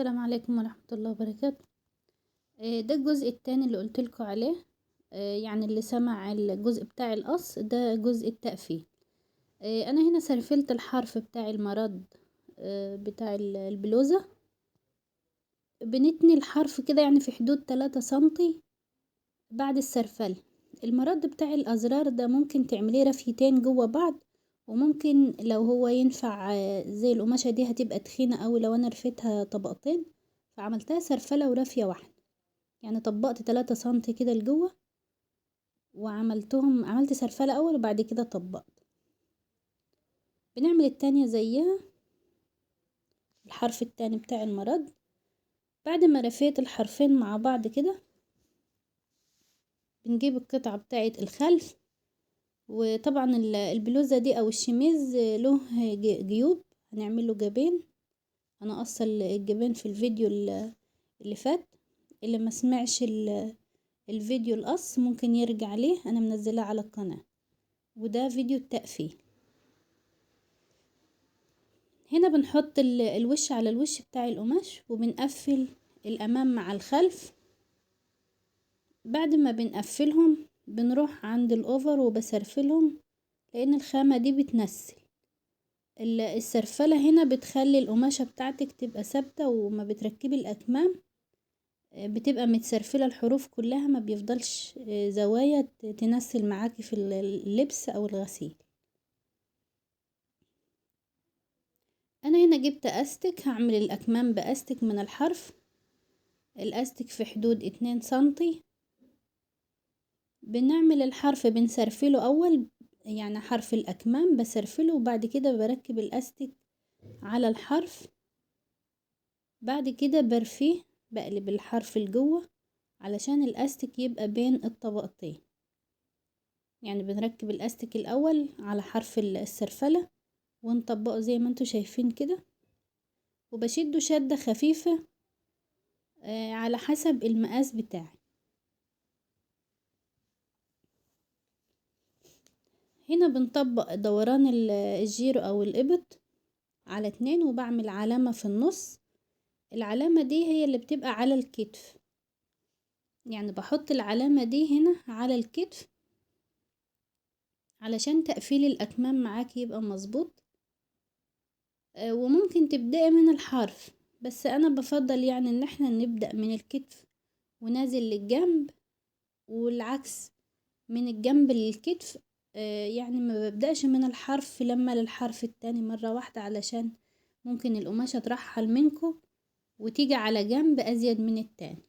السلام عليكم ورحمة الله وبركاته. ده الجزء التاني اللي قلتلكوا عليه. يعني اللي سمع الجزء بتاع القص ده جزء التقفيل. انا هنا سرفلت الحرف بتاع المرض بتاع البلوزة. بنتني الحرف كده يعني في حدود 3 سنتي بعد السرفلة. المرض بتاع الازرار ده ممكن تعمليه رفيتين جوا بعض، وممكن لو هو ينفع زي القماشة دي هتبقى تخينة اوي لو انا رفيتها طبقتين، فعملتها سرفلة ورافية واحدة. يعني طبقت 3 سنتي كده لجوه، عملت سرفلة اول وبعد كده طبقت. بنعمل التانية زيها، الحرف التاني بتاع المرض. بعد ما رفيت الحرفين مع بعض كده بنجيب القطعة بتاعة الخلف. وطبعا البلوزة دي او الشميز له جيوب، هنعمل له جيبين. انا اصل الجيبين في الفيديو اللي فات. اللي ما سمعش الفيديو القص ممكن يرجع ليه، انا منزلاه على القناة، وده فيديو التقفيل. هنا بنحط الوش على الوش بتاع القماش وبنقفل الامام مع الخلف. بعد ما بنقفلهم بنروح عند الاوفر وبسرفلهم، لان الخامة دي بتنسل. السرفلة هنا بتخلي القماشة بتاعتك تبقى ثابتة، وما بتركبي الاكمام بتبقى متسرفلة الحروف كلها، ما بيفضلش زوايا تنسل معاكي في اللبس او الغسيل. انا هنا جبت استك، هعمل الاكمام باستك من الحرف. الاستك في حدود 2 سنتي. بنعمل الحرف بنسرفله اول، يعني حرف الاكمام بسرفله وبعد كده بركب الاستك على الحرف. بعد كده برفيه، بقلب الحرف لجوه علشان الاستك يبقى بين الطبقتين. يعني بنركب الاستك الاول على حرف السرفلة ونطبقه زي ما انتوا شايفين كده، وبشده شدة خفيفة على حسب المقاس بتاعي. هنا بنطبق دوران الجيرو او الابط على 2، وبعمل علامة في النص. العلامة دي هي اللي بتبقى على الكتف، يعني بحط العلامة دي هنا على الكتف علشان تقفيل الأكمام معاكي يبقى مظبوط. وممكن تبدأي من الحرف، بس أنا بفضل يعني ان احنا نبدأ من الكتف ونازل للجنب، والعكس من الجنب للكتف. يعني ما ببدأش من الحرف لما للحرف التاني مرة واحدة، علشان ممكن القماشة ترحل منكو وتيجي على جنب أزيد من التاني.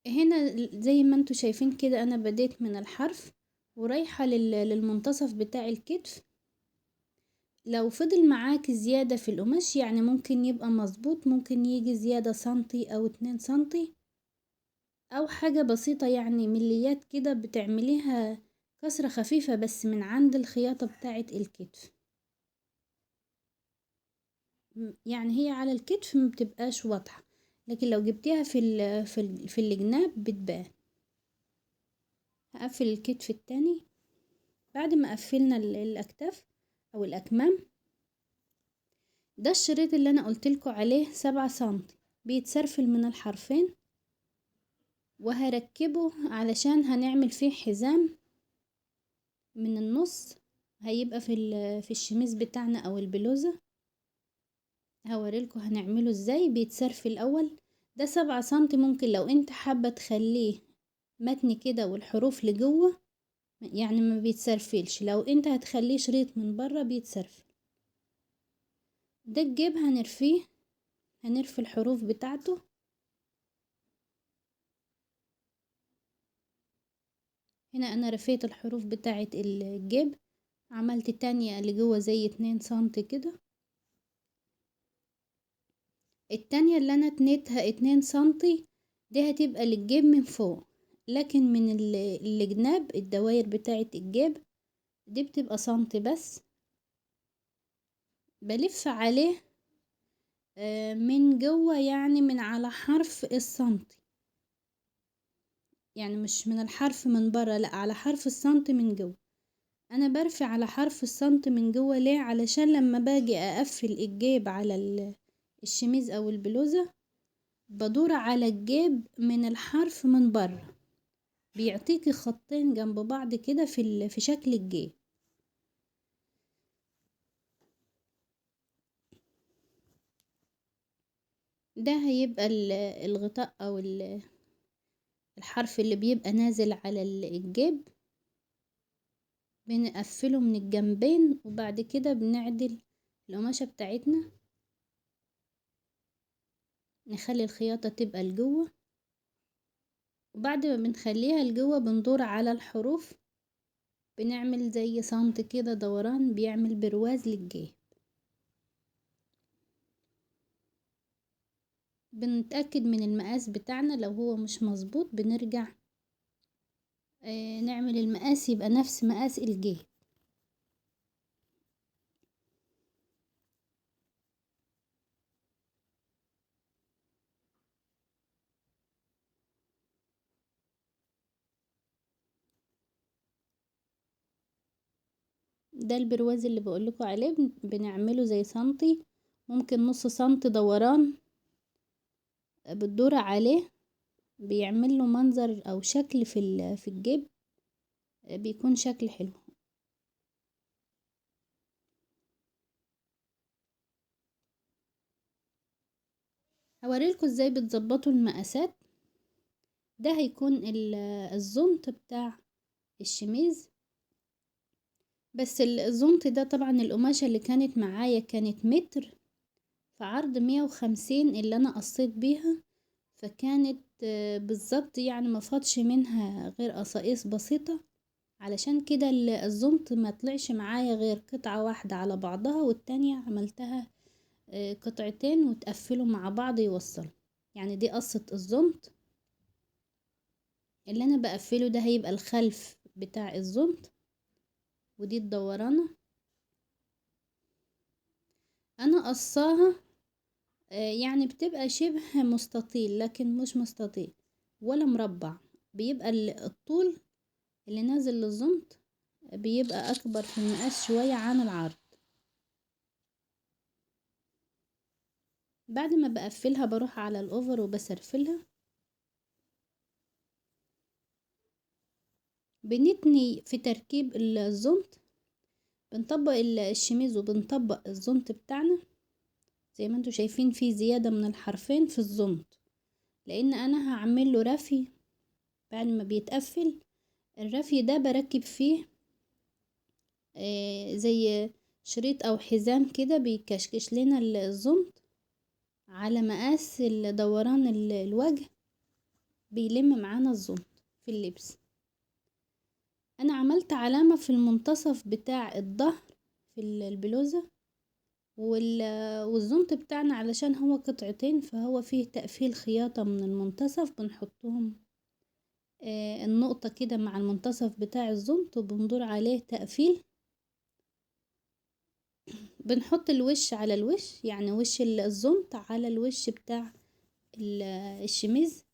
هنا زي ما انتوا شايفين كده انا بديت من الحرف ورايحة للمنتصف بتاع الكتف. لو فضل معاك زيادة في القماش يعني ممكن يبقى مظبوط، ممكن يجي زيادة سنتي او 2 سنتي او حاجة بسيطة، يعني مليات كده بتعمليها كسرة خفيفة بس من عند الخياطة بتاعة الكتف. يعني هي على الكتف مبتبقاش واضحة، لكن لو جبتيها في الجناب بتبان. هقفل الكتف التاني. بعد ما قفلنا الاكتاف او الاكمام، ده الشريط اللي انا قلتلكوا عليه 7 سنتي بيتسرفل من الحرفين، وهركبه علشان هنعمل فيه حزام من النص. هيبقى في الشميز بتاعنا او البلوزة. هوريلكوا هنعمله ازاي. بيتسرفل الاول. ده 7 سنتي، ممكن لو انت حابة تخليه متني كده والحروف لجوه يعني ما بيتسرفلش، لو انت هتخليه شريط من بره بيتسرفل. ده الجيب هنرفيه، هنرفي الحروف بتاعته. هنا انا رفيت الحروف بتاعة الجيب، عملت تانية اللي جوه زي 2 سنتي كده. التانية اللي انا تنيتها 2 سنتي دي هتبقى للجيب من فوق، لكن من الجناب الدواير بتاعة الجيب دي بتبقى سنتي بس. بلف عليه من جوه، يعني من على حرف السنتي، يعني مش من الحرف من بره، لا على حرف السنتي من جوه. انا برفع على حرف السنت من جوه ليه؟ علشان لما باجي اقفل الجيب على الشميز او البلوزة بدور على الجيب من الحرف من بره، بيعطيكي خطين جنب بعض كده في شكل الجيب. ده هيبقى الغطاء او الحرف اللي بيبقى نازل على الجيب، بنقفله من الجنبين وبعد كده بنعدل القماشة بتاعتنا، نخلي الخياطة تبقى لجوه، وبعد ما بنخليها لجوه بندور على الحروف، بنعمل زي سنت كده دوران بيعمل برواز للجيب. بنتأكد من المقاس بتاعنا، لو هو مش مظبوط بنرجع نعمل المقاس يبقى نفس مقاس الجيب. ده البرواز اللي بقولكوا عليه، بنعمله زي سنتي، ممكن نص سنت دوران بتدور عليه، بيعمل له منظر او شكل في الجيب، بيكون شكل حلو. هوريلكوا ازاي بتظبطوا المقاسات. ده هيكون الزنط بتاع الشميز، بس الزنط ده طبعا القماشة اللي كانت معايا كانت متر في عرض 150 اللي انا قصيت بيها، فكانت بالظبط يعني ما فاضش منها غير قصايص بسيطة، علشان كده الزنط ما طلعش معايا غير قطعة واحدة على بعضها، والتانية عملتها قطعتين وتقفلوا مع بعض يوصلوا. يعني دي قصة الزنط اللي انا بقفله، ده هيبقى الخلف بتاع الزنط، ودي الدورانة انا قصاها يعني بتبقى شبه مستطيل لكن مش مستطيل ولا مربع، بيبقى الطول اللي نازل للزنط بيبقى اكبر في المقاس شوية عن العرض. بعد ما بقفلها بروح على الاوفر وبسرفلها، بنتني في تركيب الزنط، بنطبق الشميز وبنطبق الزنط بتاعنا زي ما انتوا شايفين في زيادة من الحرفين في الزنط، لان انا هعمل له رفي. بعد ما بيتقفل الرفي ده بركب فيه زي شريط او حزام كده بيكشكش لنا الزنط على مقاس دوران الوجه، بيلم معانا الزنط في اللبس. انا عملت علامة في المنتصف بتاع الظهر في البلوزة، والزنط بتاعنا علشان هو قطعتين فهو فيه تقفيل خياطة من المنتصف، بنحطهم النقطة كده مع المنتصف بتاع الزنط وبندور عليه تقفيل. بنحط الوش على الوش، يعني وش الزنط على الوش بتاع الشميز،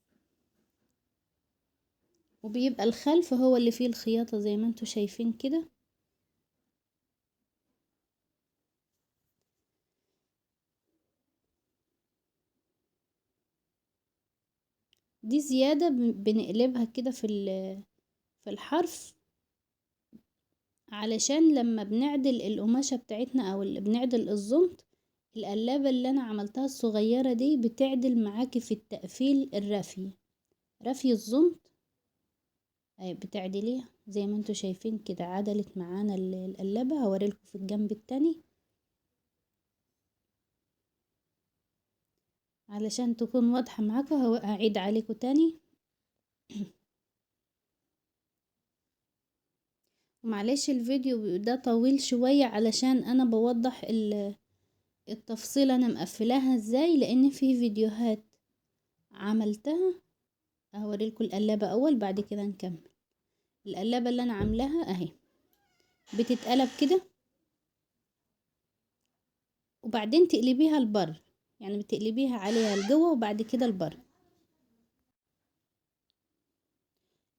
وبيبقى الخلف هو اللي فيه الخياطة زي ما انتوا شايفين كده. دي زيادة بنقلبها كده في الحرف، علشان لما بنعدل القماشة بتاعتنا او اللي بنعدل الزنط، القلابة اللي انا عملتها الصغيرة دي بتعدل معاكي في التقفيل الرفي، رفي الزنط بتعدليها زي ما انتوا شايفين كده، عدلت معانا القلابة. هوريلكم في الجنب التاني علشان تكون واضحة معاكم، هعيد عليكم تاني. ومعلش الفيديو ده طويل شوية علشان انا بوضح التفصيل انا مقفلاها ازاي، لان في فيديوهات عملتها. هوريلكم القلابة اول بعد كده نكمل. القلابة اللي انا عاملاها اهي بتتقلب كده وبعدين تقلبيها لبر، يعني بتقلبيها عليها لجوه وبعد كده لبر.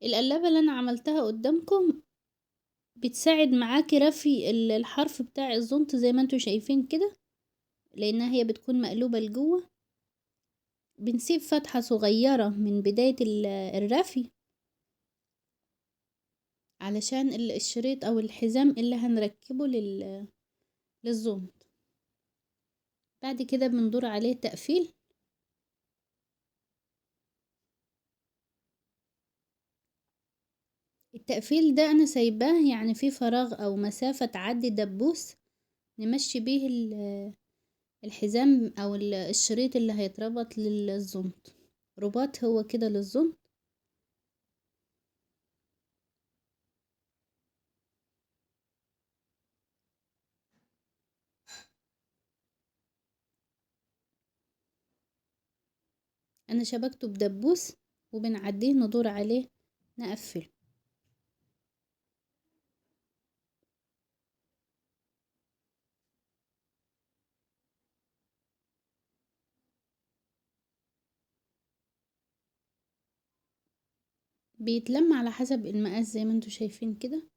القلابة اللي انا عملتها قدامكم بتساعد معاكي رفي الحرف بتاع الزونت زي ما انتوا شايفين كده، لانها هي بتكون مقلوبة لجوه. بنسيب فتحة صغيرة من بداية الرفي علشان الشريط او الحزام اللي هنركبه للزونت. بعد كده بندور عليه تقفيل. التقفيل ده انا سايباه يعني في فراغ او مسافة تعدي دبوس نمشي بيه الحزام او الشريط اللي هيتربط للزونت. رباط هو كده للزونت. انا شبكته بدبوس وبنعديه ندور عليه نقفله. بيتلم على حسب المقاس زي ما انتوا شايفين كده.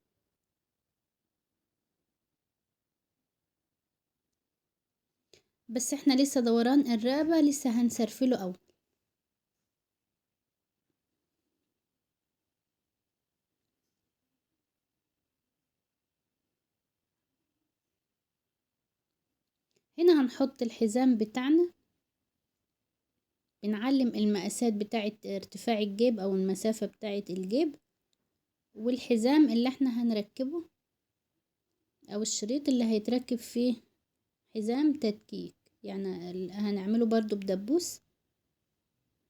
بس احنا لسه دوران الرقبة لسه هنسرفله اول. هنا هنحط الحزام بتاعنا، بنعلم المقاسات بتاعة ارتفاع الجيب او المسافة بتاعة الجيب، والحزام اللي احنا هنركبه او الشريط اللي هيتركب فيه حزام تدكيك. يعني هنعمله برضو بدبوس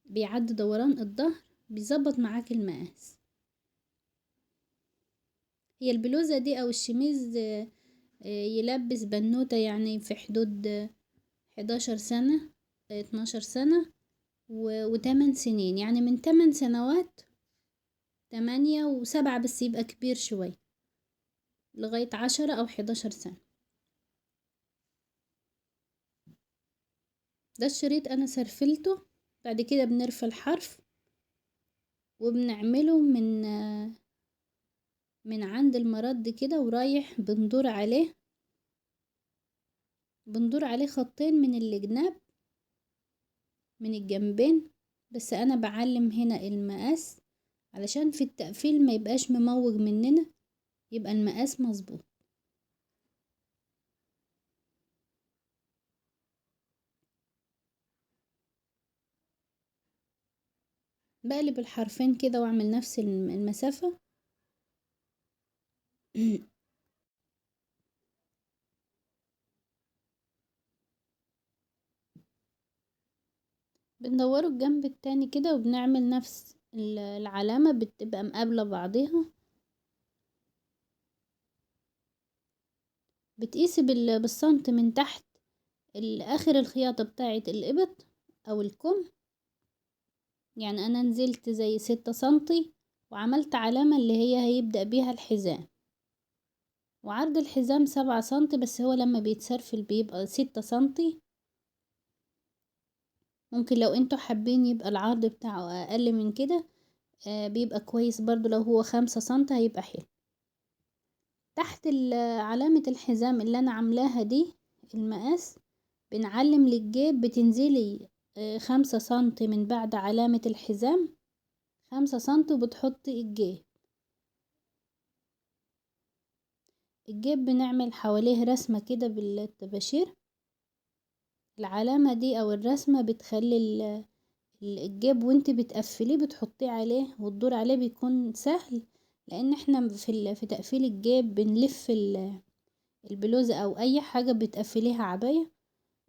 بيعدي دوران الظهر، بيظبط معاك المقاس. هي البلوزة دي او الشميز يلبس بنوتة يعني في حدود 11 سنة 12 سنة و8 سنين، يعني من 8 سنوات 8 و7 بس يبقى كبير شوي لغاية 10 أو 11 سنة. ده الشريط أنا سرفلته. بعد كده بنرفع الحرف وبنعمله من عند المرد كده ورايح بندور عليه خطين من الجناب من الجنبين. بس أنا بعلم هنا المقاس علشان في التقفيل ما يبقاش مموج مننا، يبقى المقاس مظبوط. بقلب الحرفين كده واعمل نفس المسافة. بندوره الجنب التاني كده وبنعمل نفس العلامة بتبقى مقابلة بعضيها. بتقيسي بالسنت من تحت اخر الخياطة بتاعة الابط او الكم. يعني انا نزلت زي 6 سنتي وعملت علامة اللي هي هيبدأ بيها الحزام، وعرض الحزام 7 سنتي، بس هو لما بيتسرفل بيبقى 6 سنتي. ممكن لو انتوا حابين يبقى العرض بتاعه اقل من كده بيبقى كويس برضو. لو هو 5 سنتي هيبقى حلو. تحت علامة الحزام اللي انا عاملاها دي المقاس بنعلم للجيب، بتنزلي 5 سنتي من بعد علامة الحزام، 5 سنتي وبتحطي الجيب بنعمل حواليه رسمة كده بالطباشير. العلامة دي او الرسمة بتخلي الجيب وانت بتقفليه بتحطيه عليه وتدور عليه بيكون سهل. لان احنا في تقفيل الجيب بنلف البلوزة او اي حاجة بتقفليها عباية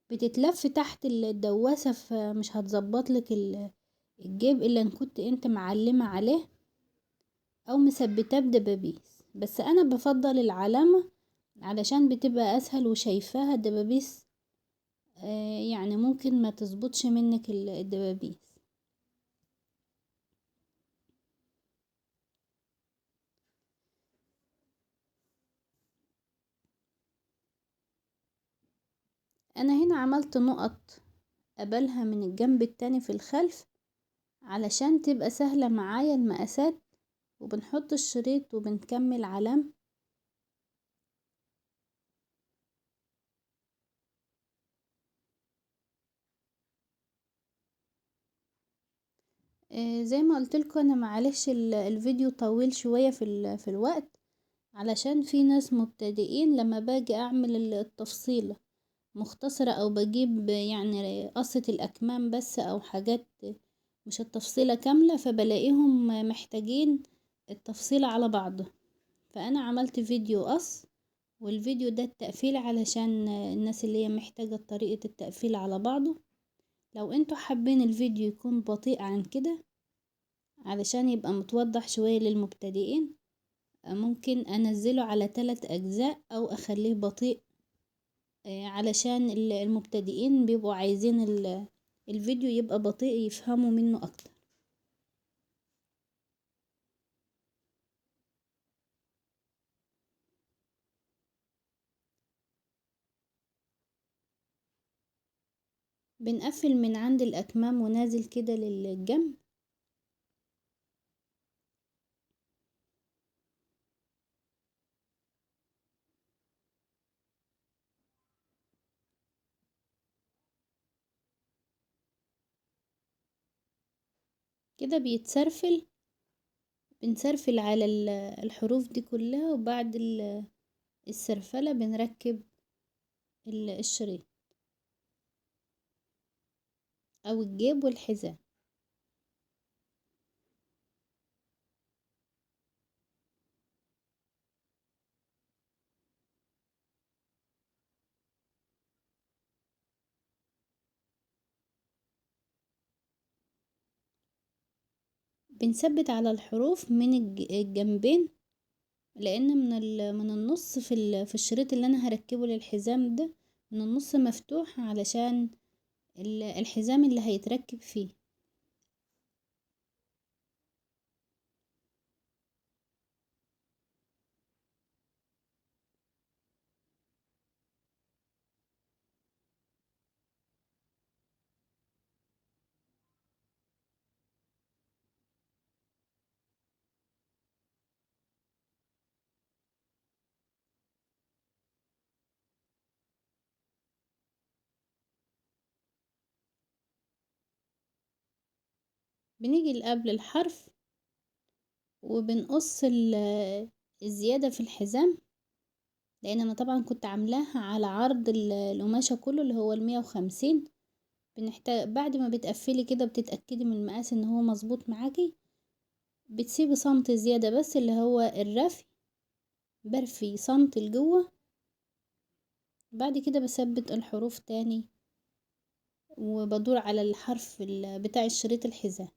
بتتلف تحت الدواسة، فمش هتظبط لك الجيب الا ان كنت انت معلمة عليه او مثبتاه بدبابيس. بس انا بفضل العلامة علشان بتبقى اسهل وشايفاها. الدبابيس يعني ممكن ما تظبطش منك الدبابيس. انا هنا عملت نقط قبلها من الجنب التاني في الخلف علشان تبقى سهلة معايا المقاسات، وبنحط الشريط وبنكمل علام زي ما قلت لكم انا معلش الفيديو طويل شوية في الوقت، علشان في ناس مبتدئين لما باجي اعمل التفصيلة مختصرة او بجيب يعني قصة الاكمام بس او حاجات مش التفصيلة كاملة، فبلاقيهم محتاجين التفصيلة على بعضه. فانا عملت فيديو قص، والفيديو ده التقفيل علشان الناس اللي هي محتاجة طريقة التقفيل على بعضه. لو انتوا حابين الفيديو يكون بطيء عن كده علشان يبقى متوضح شوية للمبتدئين، ممكن انزله على 3 اجزاء او اخليه بطيء، علشان المبتدئين بيبقوا عايزين الفيديو يبقى بطيء يفهموا منه اكتر. بنقفل من عند الاكمام ونازل كده للجنب. كده بيتسرفل، بنسرفل على الحروف دي كلها، وبعد السرفلة بنركب الشريط او الجيب والحزام. بنثبت على الحروف من الجنبين، لان من النص في الشريط اللي انا هركبه للحزام ده من النص مفتوح علشان الحزام اللي هيتركب فيه. بنيجي قبل الحرف وبنقص الزيادة في الحزام، لان انا طبعا كنت عاملاها على عرض القماشة كله اللي هو 150. بنحتاج بعد ما بتقفلي كده بتتأكدي من المقاس ان هو مظبوط معاكي، بتسيبي سنتي زيادة بس اللي هو الرفي، برفي سنتي لجوه. بعد كده بثبت الحروف تاني وبدور على الحرف بتاع الشريط الحذاء.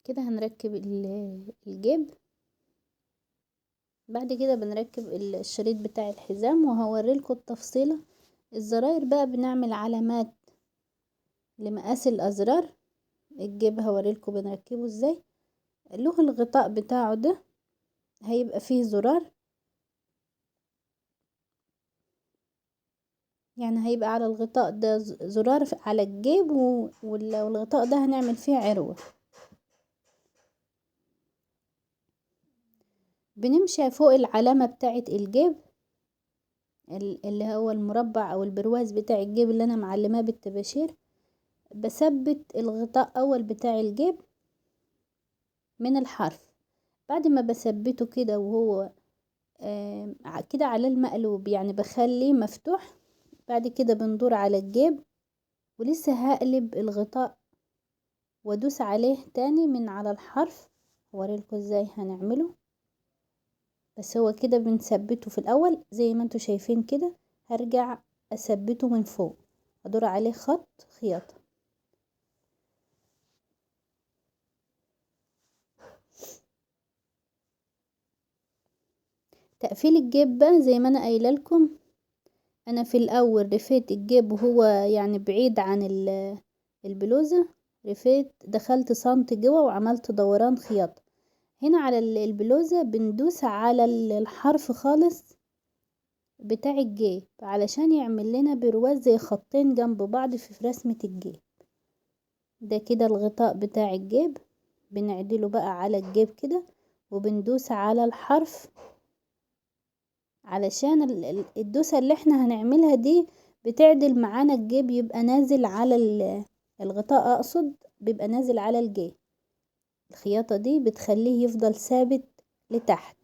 كده هنركب الجيب. بعد كده بنركب الشريط بتاع الحزام، وهوريلكم التفصيلة. الزراير بقى بنعمل علامات لمقاس الازرار. الجيب هوريلكم بنركبه ازاي. له الغطاء بتاعه ده هيبقى فيه زرار، يعني هيبقى على الغطاء ده زرار على الجيب، والغطاء ده هنعمل فيه عروة. بنمشي فوق العلامة بتاعة الجيب اللي هو المربع او البرواز بتاع الجيب اللي انا معلماه بالطباشير. بثبت الغطاء اول بتاع الجيب من الحرف. بعد ما بثبته كده وهو كده على المقلوب، يعني بخليه مفتوح. بعد كده بندور على الجيب، ولسه هقلب الغطاء وادوس عليه تاني من على الحرف. هوريلكوا ازاي هنعمله، بس هو كده بنثبته في الاول زي ما انتوا شايفين كده. هرجع اثبته من فوق. هدور عليه خط خياطة. تقفيل الجيب بقى زي ما انا قايله لكم، انا في الاول رفيت الجيب وهو يعني بعيد عن البلوزة، رفيت دخلت سنتي جوه وعملت دوران خياطة. هنا على البلوزة بندوس على الحرف خالص بتاع الجيب علشان يعمل لنا برواز زي خطين جنب بعض في رسمة الجيب. ده كده الغطاء بتاع الجيب، بنعدله بقى على الجيب كده وبندوس على الحرف علشان الدوسة اللي احنا هنعملها دي بتعدل معانا الجيب، يبقى نازل على الغطاء، اقصد بيبقى نازل على الجيب. الخياطة دي بتخليه يفضل ثابت لتحت.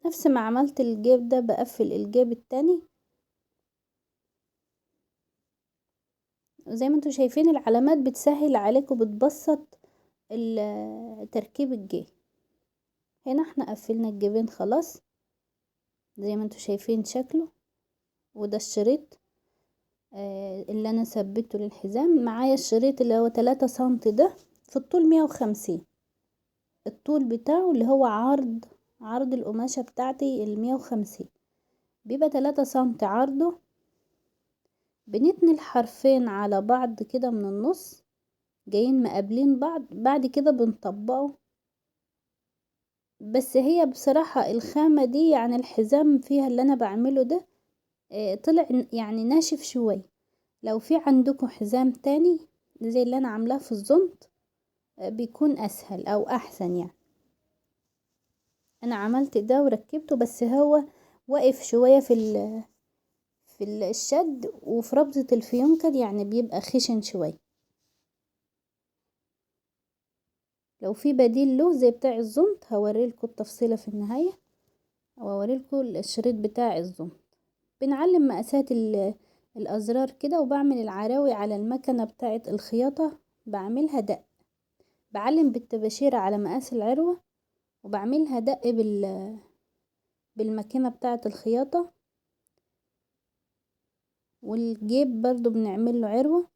نفس ما عملت الجيب ده بقفل الجيب التاني. زي ما انتوا شايفين العلامات بتسهل عليكم، بتبسط تركيب الجيب. هنا احنا قفلنا الجيبين خلاص زي ما انتوا شايفين شكله. وده الشريط اللي انا ثبته للحزام. معايا الشريط اللي هو 3 سنتي ده في الطول 150، الطول بتاعه اللي هو عرض القماشة بتاعتي 150، بيبقى 3 سنتي عرضه. بنتني الحرفين على بعض كده من النص جايين مقابلين بعض، بعد كده بنطبقه. بس هي بصراحة الخامة دي يعني الحزام فيها اللي انا بعمله ده طلع يعني ناشف شوي. لو في عندكم حزام تاني زي اللي انا عاملاه في الزنط بيكون اسهل او احسن. يعني انا عملت ده وركبته، بس هو واقف شوية في الشد وفي ربطة الفيونكة، يعني بيبقى خشن شوية. لو في بديل له زي بتاع الزنط هوريلكوا التفصيلة في النهاية، وهوريلكوا الشريط بتاع الزنط. بنعلم مقاسات الازرار كده، وبعمل العراوي على المكنة بتاعة الخياطة، بعملها دق، بعلم بالطباشير على مقاس العروة وبعملها دق بالماكينة بتاعة الخياطة. والجيب برضو بنعمل له عروة.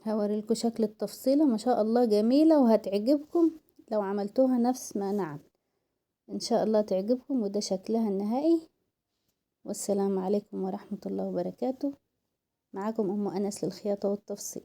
هوريلكوا شكل التفصيلة ما شاء الله جميلة وهتعجبكم لو عملتوها نفس ما نعم. ان شاء الله تعجبكم. وده شكلها النهائي. والسلام عليكم ورحمة الله وبركاته. معاكم أم أنس للخياطة والتفصيل.